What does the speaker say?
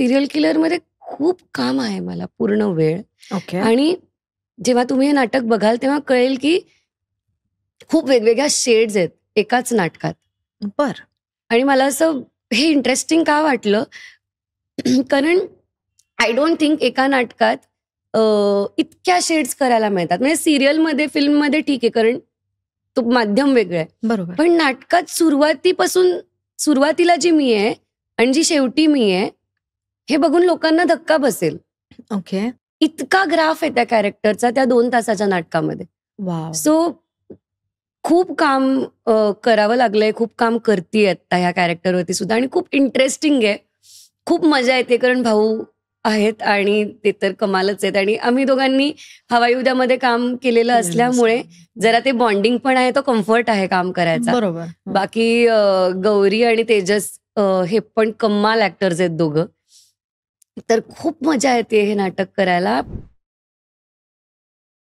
Serial killer मध्ये खूप काम आहे मला पूर्ण वेळ. ओके. आणि जेव्हा तुम्ही हे नाटक बघाल तेव्हा कळेल की खूप वेगवेगळ्या शेड्स आहेत एकाच नाटकात. बर. आणि मला असं हे इंटरेस्टिंग का वाटलं कारण आय डोंट थिंक एका नाटकात इतक्या शेड्स करायला मिळतात. म्हणजे सिरियलमध्ये फिल्ममध्ये ठीक आहे कारण तो माध्यम वेगळं आहे. बरोबर. पण नाटकात सुरुवातीला जी मी आहे आणि जी शेवटी मी आहे हे बघून लोकांना धक्का बसेल. ओके. इतका ग्राफ आहे त्या कॅरेक्टरचा त्या 2 तासाच्या नाटकामध्ये. वाव. सो खूप काम करावं लागलंय, खूप काम करतीये आता ह्या कॅरेक्टरवरती सुद्धा आणि खूप इंटरेस्टिंग आहे. खूप मजा येते कारण भाऊ आहेत आणि ते तर कमालच आहेत आणि आम्ही दोघांनी हवाई उद्यामध्ये काम केलेलं असल्यामुळे जरा ते बॉन्डिंग पण आहे, तो कम्फर्ट आहे काम करायचा. बरोबर. बाकी गौरी आणि तेजस हे पण कमाल ऍक्टर्स आहेत दोघं. तर खूप मजा येते हे नाटक करायला.